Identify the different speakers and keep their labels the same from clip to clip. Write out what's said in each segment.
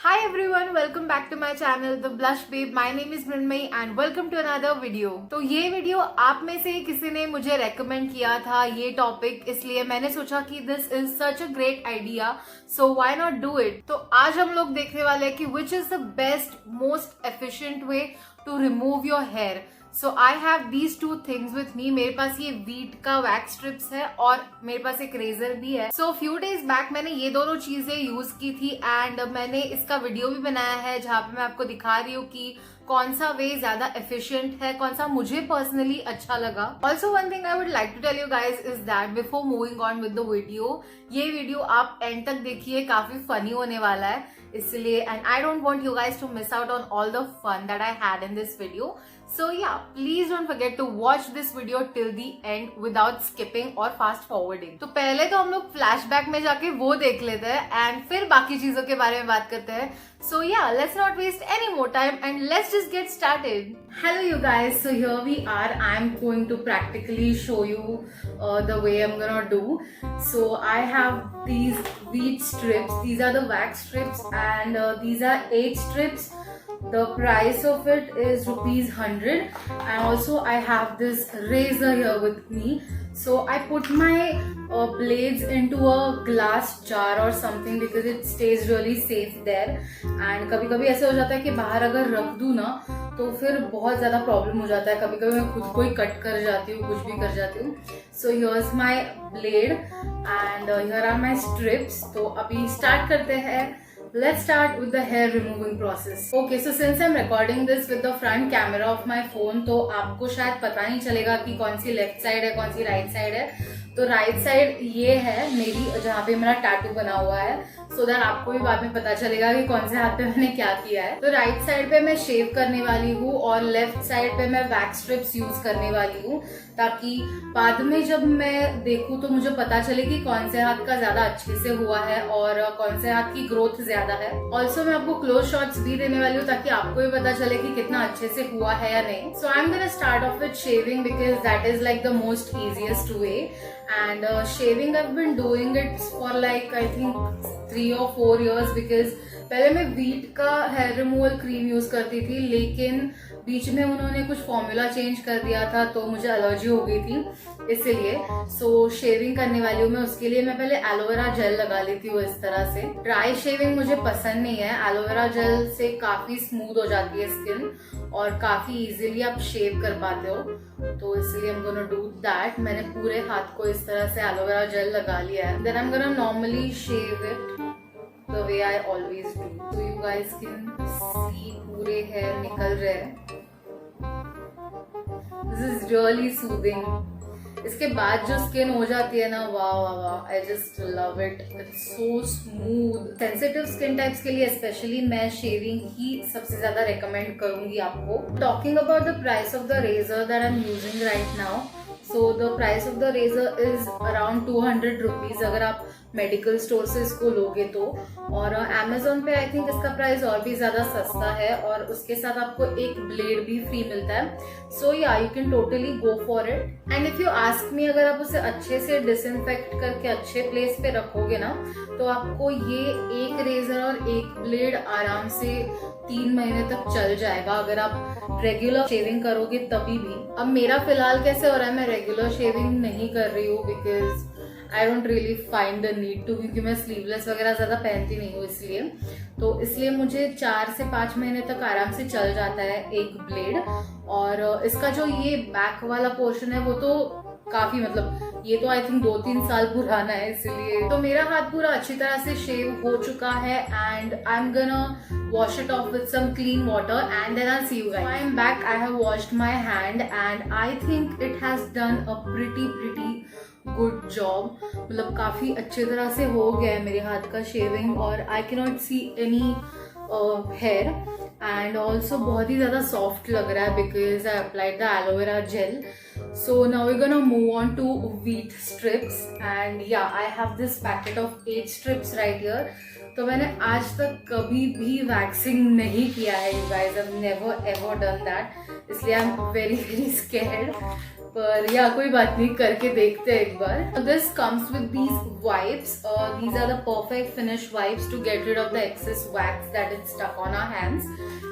Speaker 1: Hi everyone, welcome back to my channel The Blush Babe. My name is Mrinmay and welcome to another video. तो ये video आप में से किसी ने मुझे रेकमेंड किया था ये टॉपिक, इसलिए मैंने सोचा कि this is such a great idea, so why not do it. तो आज हम लोग देखने वाले हैं कि which is the best most efficient way to remove your hair. So I have these two things with me. मेरे पास ये वीट का वैक्स स्ट्रिप्स है और मेरे पास एक रेजर भी है। सो फ्यू डेज बैक मैंने ये दोनों चीजें यूज की थी एंड मैंने इसका वीडियो भी बनाया है जहां पे मैं आपको दिखा रही हूँ कि कौन सा वे ज्यादा एफिशिएंट है, कौन सा मुझे पर्सनली अच्छा लगा। Also one thing I would like to tell you guys is that before moving on with the video, ये वीडियो आप एंड तक देखिए, काफी फनी होने वाला है इसलिए। And I don't want you guys to miss out on all the fun that I had in this video. So yeah, please don't forget to watch this video till the end without skipping or fast forwarding. तो पहले तो हम लोग flashback में जाके वो देख लेते हैं एंड फिर बाकी चीजों के बारे में बात करते हैं। So yeah, let's not waste any more time and let's just get started. Hello you guys, so here we are. I'm going to practically show you the way I'm gonna do. So I have these wheat strips. These are the wax strips and these are 8 strips. The price of it is ₹100 and also I have this razor here with me. So I put my blades into a glass jar or something because it stays really safe there. And कभी कभी ऐसे हो जाता है कि बाहर अगर रख दूँ ना तो फिर बहुत ज़्यादा प्रॉब्लम हो जाता है। कभी कभी मैं खुद को ही कट कर जाती हूँ, कुछ भी कर जाती हूँ। So here's my blade and here are my strips. तो अभी स्टार्ट करते हैं। Let's start with the hair removing process. Okay, so since I'm recording this with the front camera of my phone, तो आपको शायद पता नहीं चलेगा कि कौन सी लेफ्ट साइड है, कौन सी राइट साइड है। तो राइट साइड ये है मेरी, जहाँ पे मेरा टैटू बना हुआ है, सो दैट आपको भी बाद में पता चलेगा कि कौन से हाथ पे मैंने क्या किया है। तो राइट साइड पे मैं शेव करने वाली हूँ और लेफ्ट साइड पे मैं वैक्स स्ट्रिप्स यूज करने वाली हूँ, ताकि बाद में जब मैं देखूँ तो मुझे पता चले कि कौन से हाथ का ज्यादा अच्छे से हुआ है और कौन से हाथ की ग्रोथ ज्यादा है। ऑल्सो मैं आपको क्लोज शॉट्स भी देने वाली हूँ ताकि आपको भी पता चले कि कितना अच्छे से हुआ है या नहीं। So I am gonna start off with shaving because that is like the most easiest way. And shaving I've been doing it for like I think 3 or 4 years because पहले मैं वीट का हेयर रिमूवल क्रीम यूज करती थी, लेकिन बीच में उन्होंने कुछ formula change कर दिया था तो मुझे एलर्जी हो गई थी, इसीलिए सो शेविंग करने वाली हूँ मैं। उसके लिए मैं पहले एलोवेरा जेल लगा लेती हूँ इस तरह से। ड्राई शेविंग मुझे पसंद नहीं है। एलोवेरा जेल से काफी स्मूथ हो जाती है स्किन और काफी इजीली आप शेव कर पाते हो, तो इसलिए I'm gonna do that। मैंने पूरे हाथ को इस तरह से एलोवेरा जेल लगा लिया है। Then I'm gonna normally shave it the way I always do, so you guys can see पूरे हेयर निकल रहे हैं। This is really soothing। इसके बाद जो स्किन हो जाती है ना, वाह वाह वाह, I just love it, it's so smooth. Sensitive skin types के लिए स्पेशली मैं शेविंग ही सबसे ज्यादा रेकमेंड करूंगी आपको। Talking about the price of the razor that I am using right now, so the price of the razor is around 200 rupees अगर आप medical store से इसको लोगे तो। और अमेजोन पे आई थिंक इसका प्राइस और भी ज्यादा सस्ता है और उसके साथ आपको एक ब्लेड भी फ्री मिलता है। सो या you can totally go for it. And if you ask me, अगर आप उसे अच्छे से डिसइंफेक्ट करके अच्छे प्लेस पे रखोगे ना तो आपको ये एक रेजर और एक ब्लेड आराम से 3 महीने तक चल जाएगा अगर आप रेगुलर शेविंग करोगे तभी भी। अब मेरा फिलहाल कैसे हो रहा है, मैं रेगुलर शेविंग नहीं कर रही हूँ because I don't really find the need to, क्योंकि मैं स्लीवलेस वगैरह ज्यादा पहनती नहीं हूँ इसलिए मुझे 4 से 5 महीने तक आराम से चल जाता है एक ब्लेड। और इसका जो ये बैक वाला पोर्शन है वो तो काफी, मतलब ये तो आई थिंक 2-3 साल पुराना है, इसलिए तो मेरा हाथ पूरा अच्छी तरह से शेव हो चुका है and I am gonna wash it off with some clean water and then I'll see you guys. I am back. I have washed my hand and I think it has done a pretty good job। मतलब काफी अच्छे तरह से हो गया है मेरे हाथ का शेविंग और I cannot see any hair and also बहुत ही ज्यादा सॉफ्ट लग रहा है because I applied the aloe vera gel। So now we're gonna move on to wheat strips and yeah, I have this packet of 8 strips right here तो मैंने आज तक कभी भी वैक्सिंग नहीं किया है you guys, I have never ever done that, इसलिए I am very very scared. पर या कोई बात नहीं, करके देखते हैं एक बार। This comes with these wipes, these are the perfect finish wipes to get rid of the excess wax that is stuck on our hands.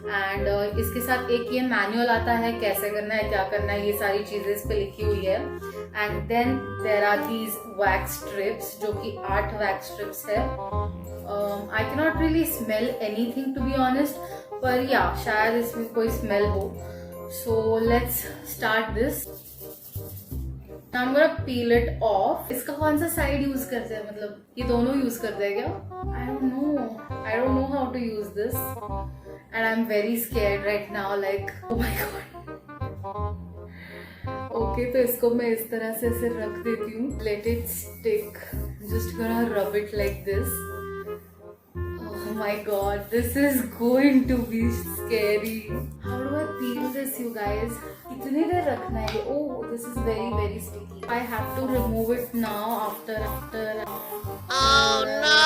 Speaker 1: And इसके साथ एक ये मैनुअल आता है, कैसे करना है, क्या करना है, ये सारी चीजें इस पे लिखी हुई है। And then there are these wax strips, जो कि 8 वैक्स स्ट्रिप्स है। I can not really smell anything to be honest, पर या शायद इसमें कोई स्मेल हो। So let's start this. I'm gonna peel it off. इसका कौन सा साइड यूज करते हैं, मतलब ये दोनों यूज करते हैं क्या? I don't know how to use this, and I'm very scared right now. Like, oh my god. Okay, तो इसको मैं इस तरह से ऐसे रख देती हूँ. Let it stick. Just gonna rub it like this. Oh my god, this is going to be scary. How do I peel this, you guys? कितनी देर रखना है? Oh, this is very very sticky. I have to remove it now after. Oh no!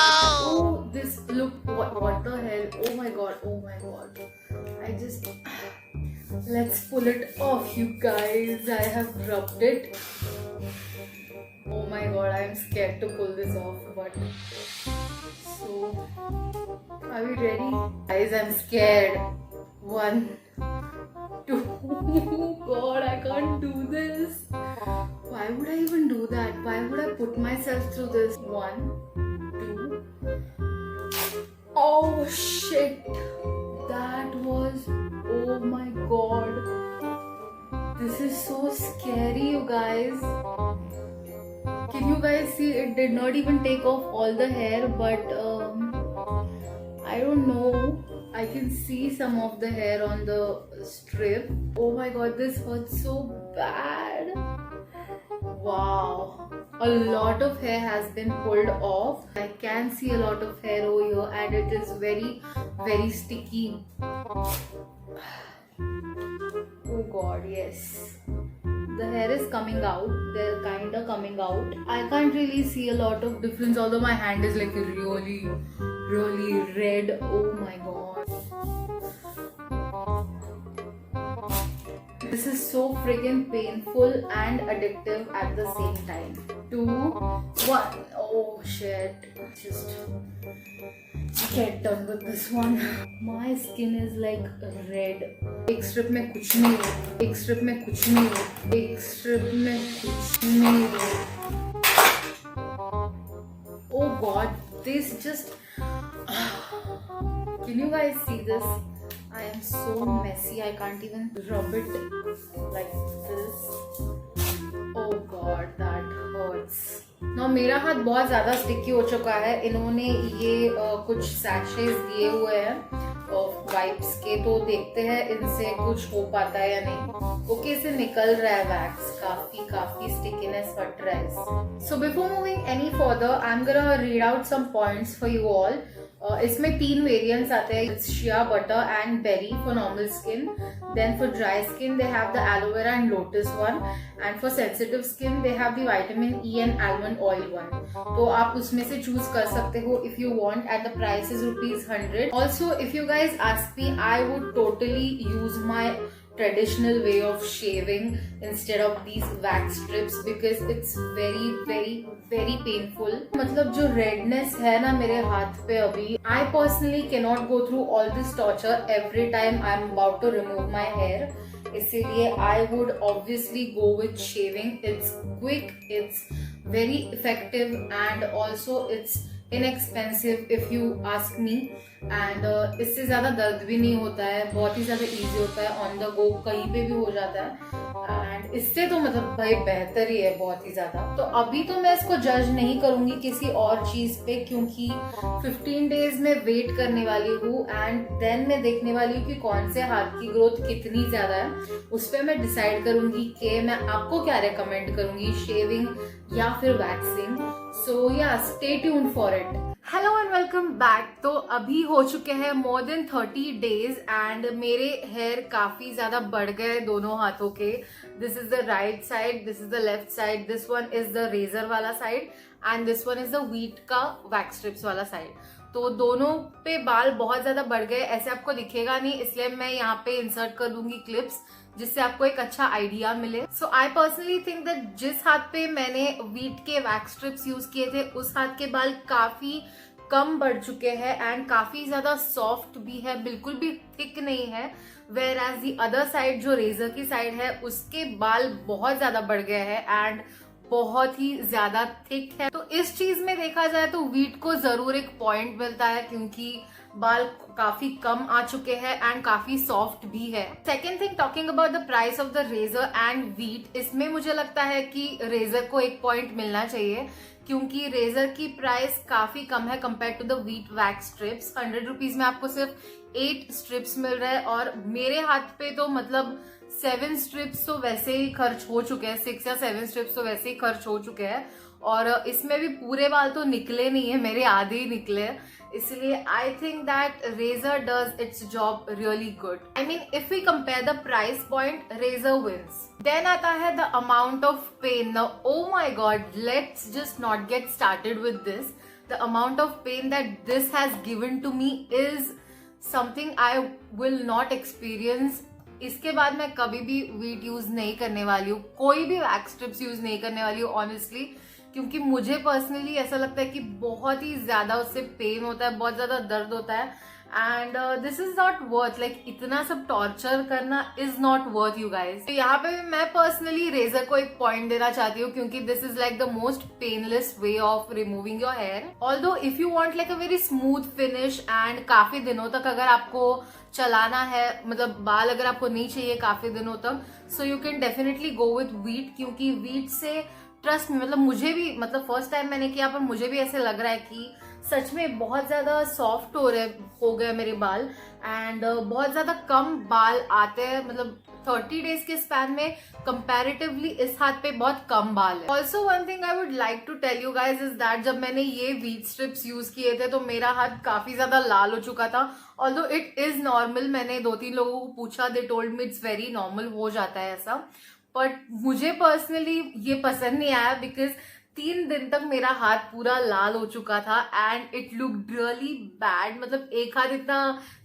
Speaker 1: Oh, this look, what the hell? Oh my god. I just, let's pull it off, you guys. I have rubbed it. Oh my god, I am scared to pull this off, but so, are we ready? Guys, I'm scared. 1, 2. God, I can't do this. Why would I even do that? Why would I put myself through this? 1, 2. Oh shit. That was, oh my god. This is so scary, you guys. Can you guys see? It did not even take off all the hair, but I don't know. I can see some of the hair on the strip. Oh my god, this hurts so bad. Wow. A lot of hair has been pulled off. I can see a lot of hair over here, and it is very, very sticky. Oh god, yes. The hair is coming out. They're kinda coming out. I can't really see a lot of difference, although my hand is like really, really red. Oh my god. This is so freaking painful and addictive at the same time. 2, 1. Oh shit. Just get done with this one. My skin is like red. एक strip में कुछ नहीं है, एक strip में कुछ नहीं है, एक स्ट्रिप में कुछ नहीं है. Oh god, this just. Can you guys see this? I am so messy. I can't even rub it like this. Oh god, that hurts. Now मेरा हाथ बहुत ज़्यादा स्टिकी हो चुका है. इन्होंने ये कुछ सैशेस दिए हुए हैं वाइप्स के, तो देखते हैं इनसे कुछ हो पाता है या नहीं. ओके, इसे निकल रहा है वैक्स, काफी स्टिकीनेस हट रहा है. So before moving any further, I am gonna read out some points for you all. इसमें 3 वेरिएंट्स आते हैं. It's shea butter and berry for normal skin. Then for dry skin they have the aloe vera and lotus one. And for sensitive skin they have the vitamin E and almond oil one. तो आप उसमें से choose कर सकते हो if you want. At the price is ₹100. Also if you guys ask me, I would totally use my traditional way of shaving instead of these wax strips because it's very very very painful. मतलब जो redness है ना मेरे हाथ पे अभी, I personally cannot go through all this torture every time I'm about to remove my hair. इसीलिए I would obviously go with shaving. It's quick, it's very effective, and also it's inexpensive if you ask me. And इससे ज़्यादा दर्द भी नहीं होता है, बहुत ही ज़्यादा इजी होता है, ऑन द गो कहीं पे भी हो जाता है. एंड इससे तो मतलब भाई बेहतर ही है बहुत ही ज़्यादा. तो अभी तो मैं इसको जज नहीं करूँगी किसी और चीज़ पे, क्योंकि 15 डेज में वेट करने वाली हूँ एंड देन मैं देखने वाली हूँ कि कौन से हाथ की ग्रोथ कितनी ज़्यादा है. उस पर मैं डिसाइड करूँगी कि मैं आपको क्या रेकमेंड करूँगी, शेविंग या फिर waxing. So yeah stay tuned for it. Hello and welcome back. तो अभी हो चुके हैं मोर देन 30 डेज एंड मेरे हेयर काफी ज्यादा बढ़ गए दोनों हाथों के. This is the right side, this is the left side, this one is the razor वाला side and this one is the wheat का वैक्स स्ट्रिप्स वाला साइड. तो दोनों पे बाल बहुत ज्यादा बढ़ गए, ऐसे आपको दिखेगा नहीं, इसलिए मैं यहाँ पे इंसर्ट कर दूंगी क्लिप्स जिससे आपको एक अच्छा आइडिया मिले। सो आई पर्सनली थिंक दैट जिस हाथ पे मैंने वीट के वैक्स स्ट्रिप्स यूज किए थे उस हाथ के बाल काफी कम बढ़ चुके हैं एंड काफी ज्यादा सॉफ्ट भी है, बिल्कुल भी थिक नहीं है। Whereas the other side जो रेजर की साइड है उसके बाल बहुत ज्यादा बढ़ गए हैं एंड बहुत ही ज्यादा थिक है। तो इस चीज में देखा जाए तो वीट को जरूर एक पॉइंट मिलता है क्योंकि बाल काफी कम आ चुके हैं एंड काफी सॉफ्ट भी है। Second thing, talking about the price of the razor and Veet, इसमें मुझे लगता है कि रेजर को एक पॉइंट मिलना चाहिए क्योंकि रेजर की प्राइस काफी कम है compare to the Veet wax strips. 100 rupees में आपको सिर्फ 8 स्ट्रिप्स मिल रहा है और मेरे हाथ पे तो मतलब 7 स्ट्रिप्स तो वैसे ही खर्च हो चुके हैं, 6 या 7 स्ट्रिप्स तो वैसे ही खर्च हो चुके हैं और इसमें भी पूरे बाल तो निकले नहीं है, मेरे आधे ही निकले हैं। इसलिए I think that razor does its job really good. I mean if we compare the price point, razor wins. Then आता है the amount of pain. Oh my god, let's just not get started with this. The amount of pain that this has given to me is something I will not experience. इसके बाद मैं कभी भी wheat use नहीं करने वाली हूँ, कोई भी वैक्स स्ट्रिप्स यूज नहीं करने वाली हूँ ऑनेस्टली, क्योंकि मुझे पर्सनली ऐसा लगता है कि बहुत ही ज्यादा उससे पेन होता है, बहुत ज्यादा दर्द होता है and this is not worth, like इतना सब टॉर्चर करना is not worth you guys. तो यहाँ पे मैं पर्सनली रेजर को एक पॉइंट देना चाहती हूँ क्योंकि this is like the most painless way of removing your hair. Although if you want like a very smooth finish and काफी दिनों तक अगर आपको चलाना है, मतलब बाल अगर आपको नहीं चाहिए काफी दिनों तक, so you can definitely go with wheat क्योंकि वीट से ट्रस्ट में, मतलब मुझे भी, मतलब फर्स्ट टाइम मैंने किया पर मुझे भी ऐसे लग रहा है कि सच में बहुत ज्यादा सॉफ्ट हो गए मेरे बाल एंड बहुत ज्यादा कम बाल आते हैं, मतलब 30 डेज के स्पैन में कंपैरेटिवली इस हाथ पे बहुत कम बाल है। Also one thing I would like to tell you guys is that जब मैंने ये वीट स्ट्रिप्स यूज किए थे तो मेरा हाथ काफी ज्यादा लाल हो चुका था। ऑल्दो इट इज नॉर्मल, मैंने 2-3 लोगों को पूछा, they told me it's very normal, हो जाता है ऐसा, बट मुझे पर्सनली ये पसंद नहीं आया बिकॉज 3 दिन तक मेरा हाथ पूरा लाल हो चुका था and it look really bad. मतलब एक हाथ इतना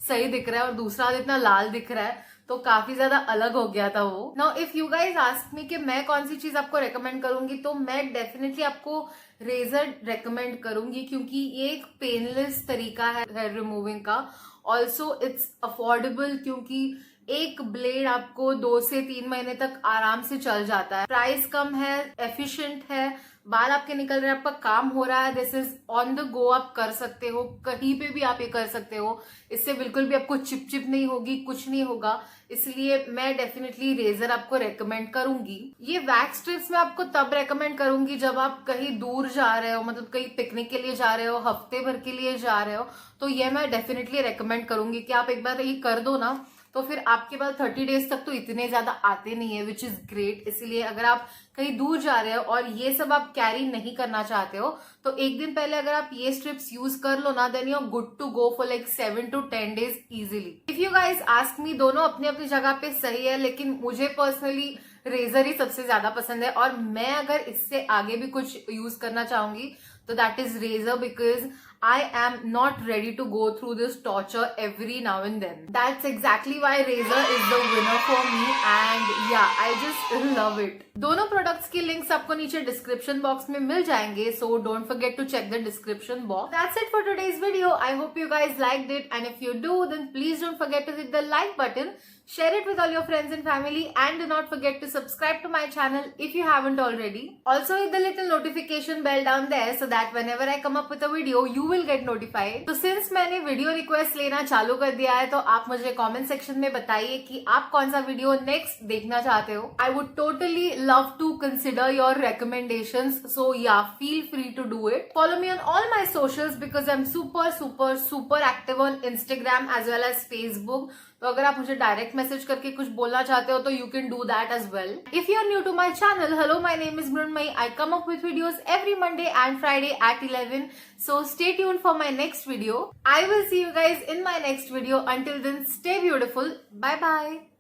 Speaker 1: सही दिख रहा है और दूसरा हाथ इतना लाल दिख रहा है, तो काफी ज्यादा अलग हो गया था वो। Now if you guys ask मी कि मैं कौन सी चीज आपको रेकमेंड करूंगी, तो मैं डेफिनेटली आपको रेजर रेकमेंड करूंगी क्योंकि ये एक पेनलेस तरीका है हेयर रिमूविंग का। ऑल्सो इट्स अफोर्डेबल क्योंकि एक ब्लेड आपको 2 से 3 महीने तक आराम से चल जाता है। प्राइस कम है, एफिशिएंट है, बाल आपके निकल रहे हैं, आपका काम हो रहा है, this is on the go, आप कर सकते हो, कहीं पे भी आप ये कर सकते हो, इससे बिल्कुल भी आपको चिप नहीं होगी, कुछ नहीं होगा। इसलिए मैं डेफिनेटली रेजर आपको रेकमेंड करूंगी। ये वैक्स स्ट्रिप्स मैं आपको तब रेकमेंड करूंगी जब आप कहीं दूर जा रहे हो, मतलब कहीं पिकनिक के लिए जा रहे हो, हफ्ते भर के लिए जा रहे हो, तो ये मैं डेफिनेटली रेकमेंड करूंगी कि आप एक बार ये कर दो ना, तो फिर आपके बाल 30 डेज तक तो इतने ज्यादा आते नहीं है, विच इज ग्रेट। इसलिए अगर आप कहीं दूर जा रहे हो और ये सब आप कैरी नहीं करना चाहते हो तो एक दिन पहले अगर आप ये स्ट्रिप्स यूज कर लो ना, then you are good to go for like 7 to 10 days easily. If you guys ask me, दोनों अपनी अपनी जगह पे सही है, लेकिन मुझे पर्सनली रेजर ही सबसे ज्यादा पसंद है और मैं अगर इससे आगे भी कुछ यूज करना चाहूंगी तो that is razor because I am not ready to go through this torture every now and then. That's exactly why Razor is the winner for me and yeah, I just love it. दोनों products की links आपको नीचे description box में मिल जाएंगे, so don't forget to check the description box. That's it for today's video. I hope you guys liked it and if you do, then please don't forget to hit the like button, share it with all your friends and family and do not forget to subscribe to my channel if you haven't already. Also hit the little notification bell down there so that whenever I come up with a video, you will get notified. तो since मैंने video request लेना चालू कर दिया है तो आप मुझे कमेंट सेक्शन में बताइए कि आप कौन सा वीडियो नेक्स्ट देखना चाहते हो। I would totally love to consider your recommendations, so yeah, feel free to do it. Follow me on all my socials because I'm super active on Instagram as well as Facebook. तो अगर आप मुझे direct message करके कुछ बोलना चाहते हो तो you can do that as well. If you are new to my channel, hello, my name is Mrinmayi. I come up with videos every Monday and Friday at 11, so stay tuned for my next video. I will see you guys in my next video. Until then, stay beautiful. Bye bye.